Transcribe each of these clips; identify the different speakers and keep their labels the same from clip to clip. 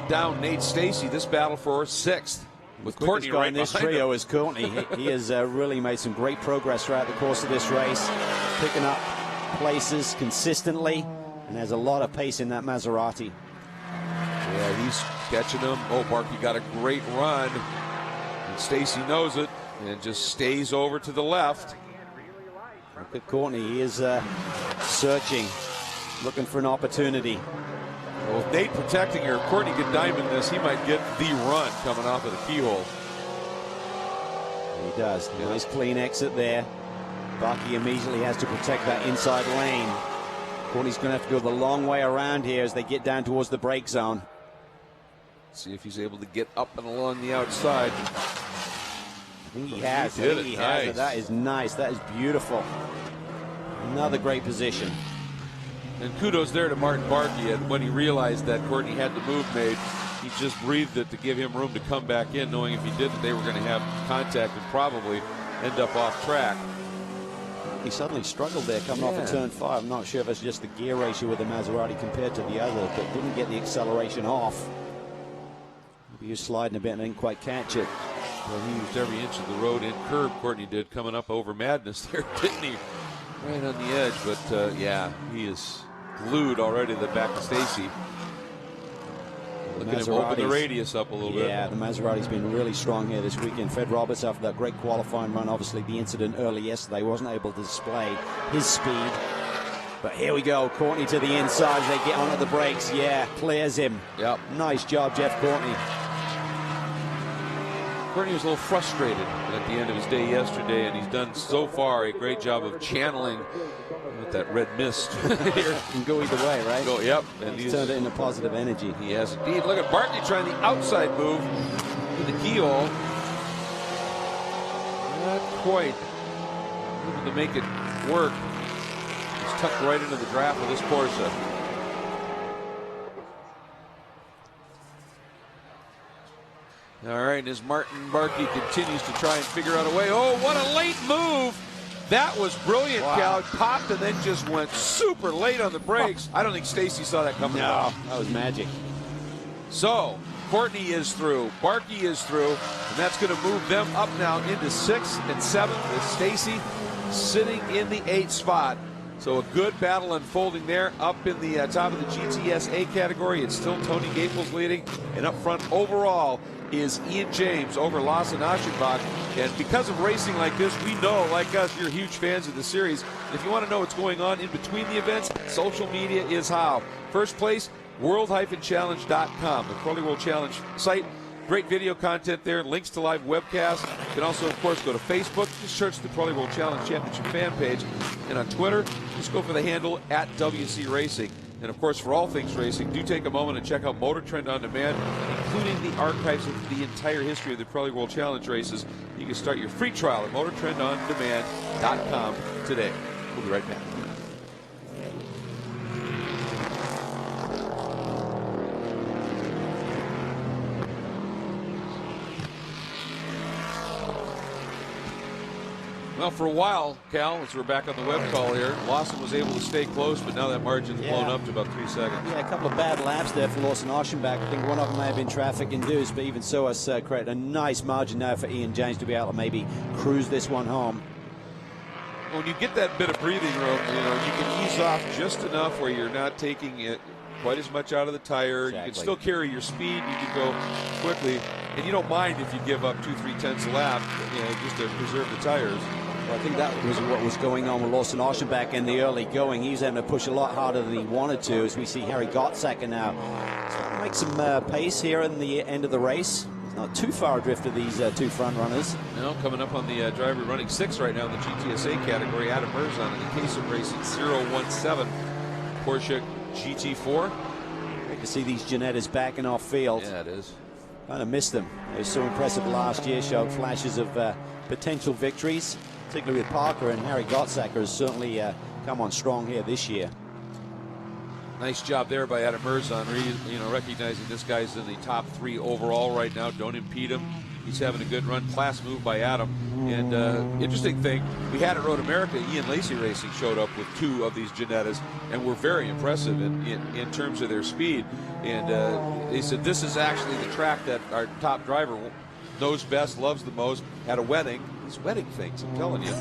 Speaker 1: down Nate Stacey. This battle for 6th. With Courtney right
Speaker 2: in this trio is Courtney. He has really made some great progress throughout the course of this race, picking up places consistently, and has a lot of pace in that Maserati.
Speaker 1: Yeah, he's catching them. Oh, Barkey got a great run, and Stacey knows it and just stays over to the left.
Speaker 2: Look at Courtney. He is searching, looking for an opportunity.
Speaker 1: Well, with Nate protecting her, Courtney could diamond this. He might get the run coming off of the keyhole.
Speaker 2: He does. Yeah. Nice clean exit there. Barkey immediately has to protect that inside lane. Courtney's going to have to go the long way around here as they get down towards the brake zone.
Speaker 1: See if he's able to get up and along the outside.
Speaker 2: I think he has. Nice. That is nice. That is beautiful. Another great position.
Speaker 1: And kudos there to Martin Barkey. And when he realized that Courtney had the move made, he just breathed it to give him room to come back in, knowing if he didn't, they were going to have contact and probably end up off track.
Speaker 2: He suddenly struggled there coming off of turn 5. I'm not sure if it's just the gear ratio with the Maserati compared to the other, but didn't get the acceleration off. He was sliding a bit and didn't quite catch it.
Speaker 1: Well, he used every inch of the road in curve, Courtney did, coming up over Madness there, didn't he? Right on the edge, but yeah, he is glued already to the back of Stacey. Look at him open the radius up a little bit.
Speaker 2: Yeah, the Maserati's been really strong here this weekend. Fred Roberts, after that great qualifying run, obviously the incident early yesterday, wasn't able to display his speed. But here we go, Courtney to the inside as they get on at the brakes. Yeah, clears him.
Speaker 1: Yep.
Speaker 2: Nice job, Jeff Courtney.
Speaker 1: Courtney was a little frustrated at the end of his day yesterday, and he's done so far a great job of channeling with that red mist here.
Speaker 2: Can go either way, right?
Speaker 1: Go, yep. And
Speaker 2: he's turned it into positive energy.
Speaker 1: He has indeed. Look at Barkley trying the outside move to the keyhole. Not quite able to make it work. He's tucked right into the draft of this Porsche. All right, and as Martin Barkey continues to try and figure out a way. Oh, what a late move. That was brilliant, Cal. Popped and then just went super late on the brakes. I don't think Stacey saw that coming.
Speaker 2: No, that was magic.
Speaker 1: So, Courtney is through. Barkey is through. And that's going to move them up now into 6th and 7th with Stacey sitting in the 8th spot. So a good battle unfolding there. Up in the top of the GTS A category, it's still Tony Gaples leading. And up front overall is Ian James over Lawson Aschenbach. And because of racing like this, we know, like us, you're huge fans of the series. If you want to know what's going on in between the events, social media is how. First place, world-challenge.com, the Pirelli World Challenge site. Great video content there, links to live webcasts. You can also, of course, go to Facebook, just search the Pirelli World Challenge Championship fan page. And on Twitter, just go for the handle @WC Racing. And of course, for all things racing, do take a moment and check out Motor Trend on Demand, including the archives of the entire history of the Pirelli World Challenge races. You can start your free trial at motortrendondemand.com today. We'll be right back. Well, for a while, Cal, as we're back on the web call here, Lawson was able to stay close, but now that margin's blown up to about 3 seconds.
Speaker 2: Yeah, a couple of bad laps there for Lawson Aschenbach. I think one of them may have been traffic induced, but even so has created a nice margin now for Ian James to be able to maybe cruise this one home.
Speaker 1: When you get that bit of breathing room, you know, you can ease off just enough where you're not taking it quite as much out of the tire. Exactly. You can still carry your speed. You can go quickly, and you don't mind if you give up 2-3 tenths a lap, you know, just to preserve the tires.
Speaker 2: Well, I think that was what was going on with Lawson Aschenbach in the early going. He was having to push a lot harder than he wanted to, as we see Harry Gottsacker now starting to make some pace here in the end of the race. He's not too far adrift of these two front runners.
Speaker 1: No, coming up on the driver running 6 right now in the GTS A category, Adam Merzon in the case of racing 017 Porsche GT4.
Speaker 2: Great to see these Ginettas backing off field.
Speaker 1: Yeah, it is.
Speaker 2: Kind of missed them. They were so impressive last year, showed flashes of potential victories, particularly with Parker, and Harry Gottsacker has certainly come on strong here this year.
Speaker 1: Nice job there by Adam Merzon, recognizing this guy's in the top 3 overall right now. Don't impede him. He's having a good run. Class move by Adam. And interesting thing, we had at Road America, Ian Lacey Racing showed up with 2 of these Ginettas and were very impressive in terms of their speed. And they said this is actually the track that our top driver knows best, loves the most, had a wedding. These wedding things, I'm telling you.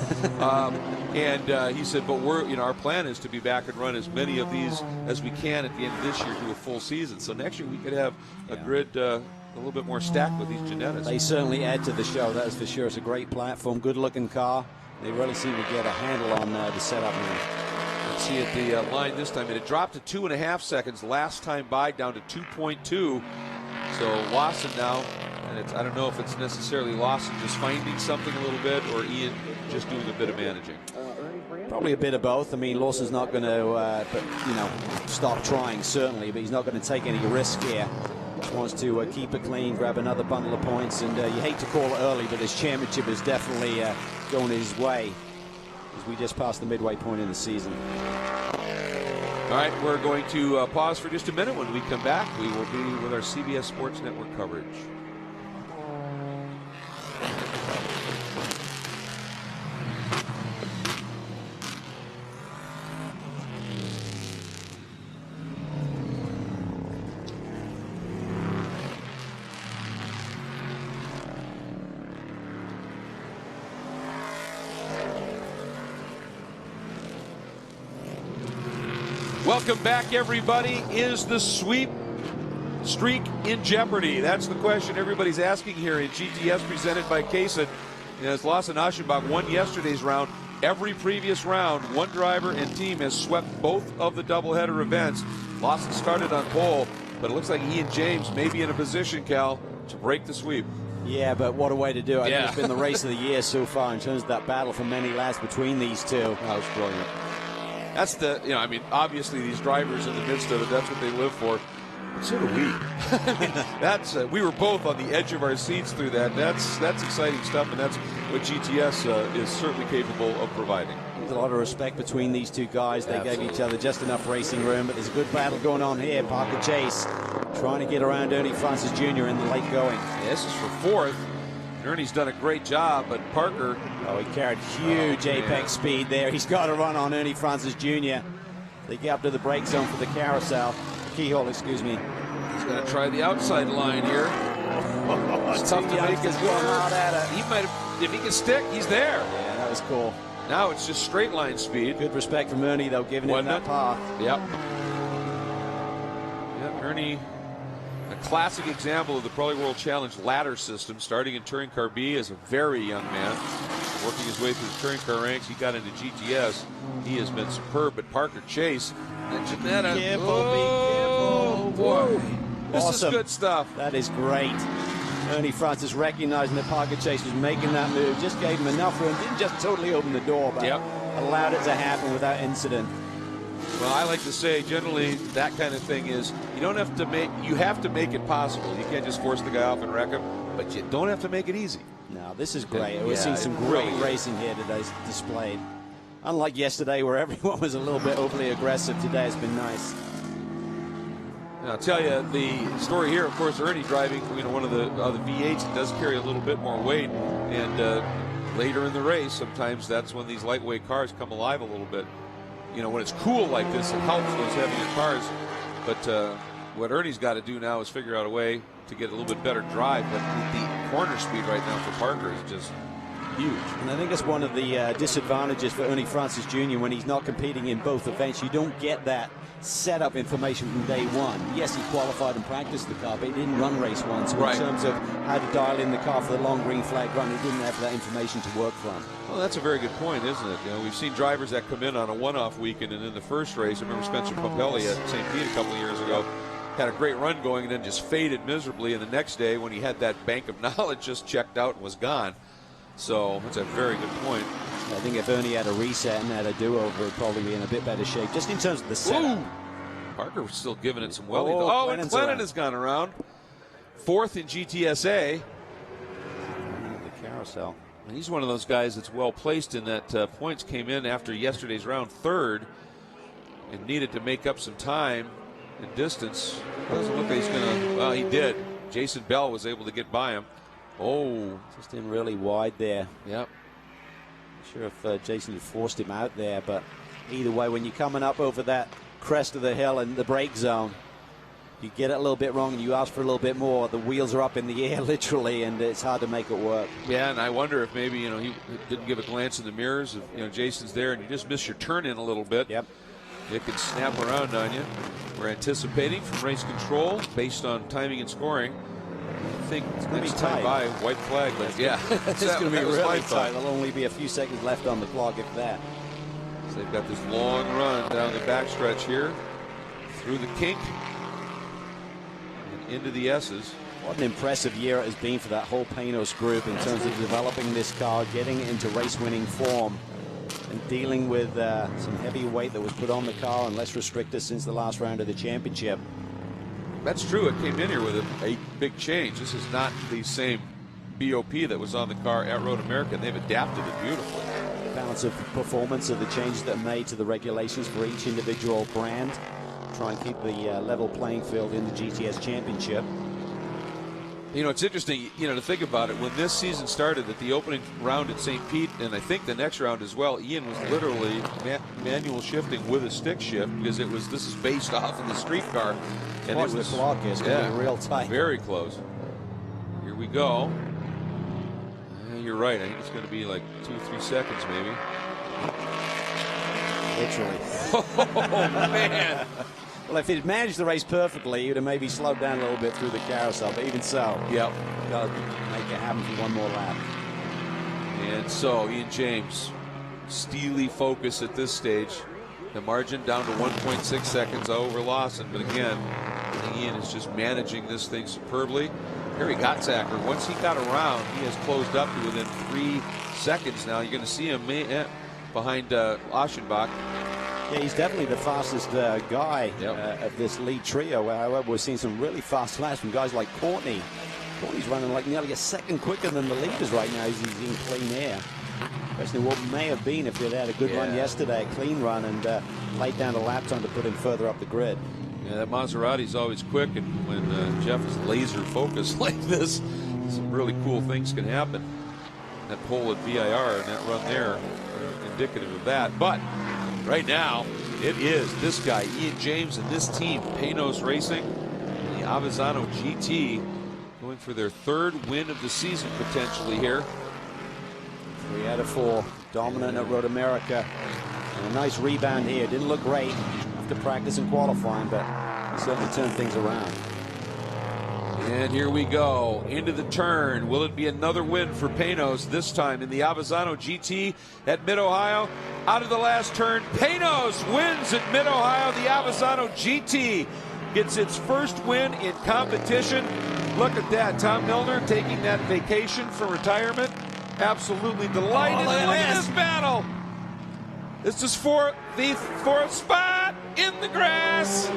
Speaker 1: And he said, but our plan is to be back and run as many of these as we can at the end of this year to a full season. So next year we could have a grid a little bit more stacked with these Ginettas.
Speaker 2: They certainly add to the show, that is for sure. It's a great platform, good-looking car. They really seem to get a handle on the setup now.
Speaker 1: Let's see at the line this time. It had dropped to 2.5 seconds last time by, down to 2.2. So Lawson now, and I don't know if it's necessarily Lawson just finding something a little bit or Ian just doing a bit of managing.
Speaker 2: Probably a bit of both. I mean, Lawson's not going to, stop trying, certainly, but he's not going to take any risk here. Just wants to keep it clean, grab another bundle of points, and you hate to call it early, but this championship is definitely going his way as we just passed the midway point in the season.
Speaker 1: All right, we're going to pause for just a minute. When we come back, we will be with our CBS Sports Network coverage. Welcome back, everybody. Is the sweep streak in jeopardy? That's the question everybody's asking here in GTS presented by Kaysen. As Lawson Aschenbach won yesterday's round, every previous round, one driver and team has swept both of the doubleheader events. Lawson started on pole, but it looks like Ian James may be in a position, Cal, to break the sweep.
Speaker 2: Yeah, but what a way to do it. I think it's been the race of the year so far in terms of that battle for many laps between these two.
Speaker 1: That was brilliant. That's obviously these drivers in the midst of it, that's what they live for. But so do we. We were both on the edge of our seats through that. That's exciting stuff, and that's what GTS is certainly capable of providing.
Speaker 2: There's a lot of respect between these two guys. They gave each other just enough racing room, but there's a good battle going on here. Parker Chase trying to get around Ernie Francis Jr. in the late going.
Speaker 1: Yeah, this is for 4th. Ernie's done a great job, but Parker...
Speaker 2: Oh, he carried huge apex speed there. He's got to run on Ernie Francis Jr. They get up to the brake zone for the carousel. Keyhole, excuse me.
Speaker 1: He's going to try the outside line here. It's tough to make his going out at it. He might have, if he can stick, he's there.
Speaker 2: Yeah, that was cool.
Speaker 1: Now it's just straight line speed.
Speaker 2: Good respect from Ernie, though, giving him that path.
Speaker 1: Yep. Ernie... a classic example of the Pirelli World Challenge ladder system, starting in Touring Car B as a very young man, working his way through the Touring Car ranks. He got into GTS. He has been superb. But Parker Chase, and Ginetta,
Speaker 2: careful,
Speaker 1: boy, this
Speaker 2: awesome.
Speaker 1: is good stuff.
Speaker 2: That is great. Ernie Francis recognizing that Parker Chase was making that move, just gave him enough room, didn't just totally open the door, but allowed it to happen without incident.
Speaker 1: Well, I like to say generally that kind of thing is you have to make it possible. You can't just force the guy off and wreck him, but you don't have to make it easy.
Speaker 2: No, this is great. We're seeing some great racing here today displayed. Unlike yesterday where everyone was a little bit overly aggressive, today has been nice.
Speaker 1: And I'll tell you the story here, of course, Ernie driving one of the V8s that does carry a little bit more weight, and later in the race sometimes that's when these lightweight cars come alive a little bit. When it's cool like this, it helps those heavier cars. But what Ernie's got to do now is figure out a way to get a little bit better drive. But the corner speed right now for Parker is just huge.
Speaker 2: And I think it's one of the disadvantages for Ernie Francis Jr. when he's not competing in both events. You don't get that setup information from day one. Yes, he qualified and practiced the car, but he didn't run race one. So in terms of how to dial in the car for the long green flag run, he didn't have that information to work from.
Speaker 1: Well, that's a very good point, isn't it? We've seen drivers that come in on a one-off weekend, and in the first race, I remember Spencer Pompelli at St. Pete a couple of years ago, had a great run going and then just faded miserably. And the next day, when he had that bank of knowledge, just checked out and was gone. So that's a very good point.
Speaker 2: I think if Ernie had a reset and had a do-over, he'd probably be in a bit better shape, just in terms of the setup.
Speaker 1: Ooh. Parker was still giving it some welding. And Clennon has gone around. 4th in GTSA.
Speaker 2: The carousel.
Speaker 1: And he's one of those guys that's well placed in that points came in after yesterday's round 3rd. and needed to make up some time and distance. Doesn't look like he's going to, well, he did. Jason Bell was able to get by him. Oh.
Speaker 2: Just in really wide there.
Speaker 1: Yep.
Speaker 2: Not sure if Jason had forced him out there, but either way, when you're coming up over that crest of the hill and the brake zone, you get it a little bit wrong and you ask for a little bit more, the wheels are up in the air literally, and it's hard to make it work.
Speaker 1: Yeah, and I wonder if maybe, you know, he didn't give a glance in the mirrors. If, you know, Jason's there and you just miss your turn in a little bit.
Speaker 2: Yep.
Speaker 1: It can snap around on you. We're anticipating from race control based on timing and scoring. I think
Speaker 2: it's going to be
Speaker 1: time
Speaker 2: tight.
Speaker 1: by white flag, but yeah,
Speaker 2: it's going to be really tight.
Speaker 1: Fun.
Speaker 2: There'll only be a few seconds left on the clock, if that.
Speaker 1: So they've got this long run down the backstretch here, through the kink and into the S's.
Speaker 2: What an impressive year it has been for that whole Panos group in terms of developing this car, getting it into race-winning form, and dealing with some heavy weight that was put on the car and less restricted since the last round of the championship.
Speaker 1: That's true. It came in here with a big change. This is not the same BOP that was on the car at Road America, and they've adapted it beautifully.
Speaker 2: Balance of performance of the changes that are made to the regulations for each individual brand. Try and keep the level playing field in the GTS championship.
Speaker 1: You know, it's interesting, you know, to think about it. When this season started, at the opening round at St. Pete, and I think the next round as well, Ian was literally manual shifting with a stick shift, because this is based off of the street car. And
Speaker 2: Watch the clock is going to be real tight.
Speaker 1: Very close. Here we go. You're right. I think it's going to be like 2-3 seconds maybe.
Speaker 2: Literally.
Speaker 1: Oh, man.
Speaker 2: Well, if he'd managed the race perfectly, he would have maybe slowed down a little bit through the carousel. But even so,
Speaker 1: yep,
Speaker 2: got to make it happen for one more lap.
Speaker 1: And so Ian James, steely focus at this stage. The margin down to 1.6 seconds over Lawson. But again, Ian is just managing this thing superbly. Harry Gottsacker, once he got around, he has closed up to within 3 seconds now. You're going to see him behind Aschenbach.
Speaker 2: Yeah, he's definitely the fastest guy of this lead trio. However, we're seeing some really fast laps from guys like Courtney. Courtney's running like nearly a second quicker than the leaders right now. He's in clean air. Especially what may have been if they'd had a good run yesterday, a clean run, and laid down a lap time to put him further up the grid.
Speaker 1: Yeah, that Maserati's always quick, and when Jeff is laser focused like this, some really cool things can happen. That pole at VIR and that run there are indicative of that. But right now, it is this guy, Ian James, and this team, Panos Racing, and the Avezzano GT, going for their 3rd win of the season potentially here.
Speaker 2: 3 out of 4, dominant at Road America. And a nice rebound here. Didn't look great after practice and qualifying, but he certainly turned things around.
Speaker 1: And here we go into the turn. Will it be another win for Panos, this time in the Avezzano GT at Mid-Ohio? Out of the last turn, Panos wins at Mid-Ohio. The Avezzano GT gets its first win in competition. Look at that. Tom Milner taking that vacation from retirement. Absolutely delighted. Look at this battle. This is for the 4th spot in the grass.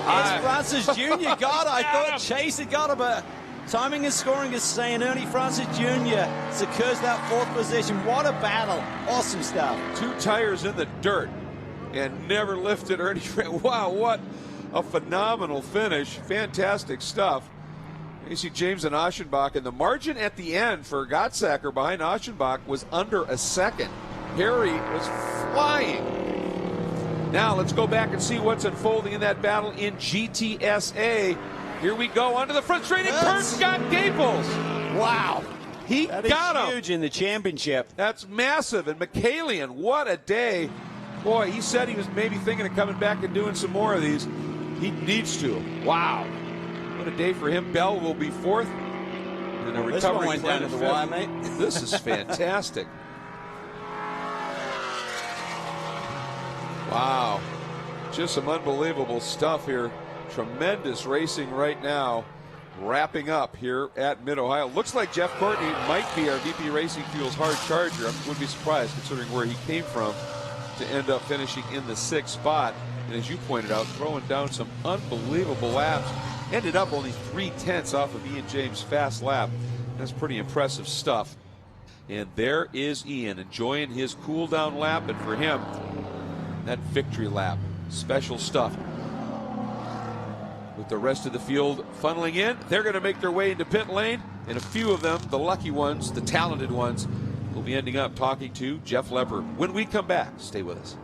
Speaker 2: It's Francis Jr. got it. I thought Chase had got it, but timing and scoring is saying Ernie Francis Jr. secures that 4th position. What a battle. Awesome stuff.
Speaker 1: 2 tires in the dirt and never lifted Ernie. Wow, what a phenomenal finish. Fantastic stuff. You see James and Aschenbach, and the margin at the end for Gottsacker behind Aschenbach was under a second. Harry was flying. Now let's go back and see what's unfolding in that battle in GTSA. Here we go onto the front straight, and Kurt got Gaples. Wow. He got him.
Speaker 2: Huge in the championship.
Speaker 1: That's massive. And McCallion, what a day. Boy, he said he was maybe thinking of coming back and doing some more of these. He needs to. Wow. What a day for him. Bell will be 4th. And a
Speaker 2: this one went down to the wire, mate.
Speaker 1: This is fantastic. Wow. Just some unbelievable stuff here. Tremendous racing right now. Wrapping up here at Mid-Ohio. Looks like Jeff Courtney might be our VP Racing Fuels hard charger. I wouldn't be surprised considering where he came from to end up finishing in the 6th spot. And as you pointed out, throwing down some unbelievable laps. Ended up only 3/10 off of Ian James' fast lap. That's pretty impressive stuff. And there is Ian enjoying his cool down lap. And for him, That victory lap, special stuff. With the rest of the field funneling in, they're going to make their way into pit lane, and a few of them, the lucky ones, the talented ones, will be ending up talking to Jeff Lepper. When we come back, stay with us.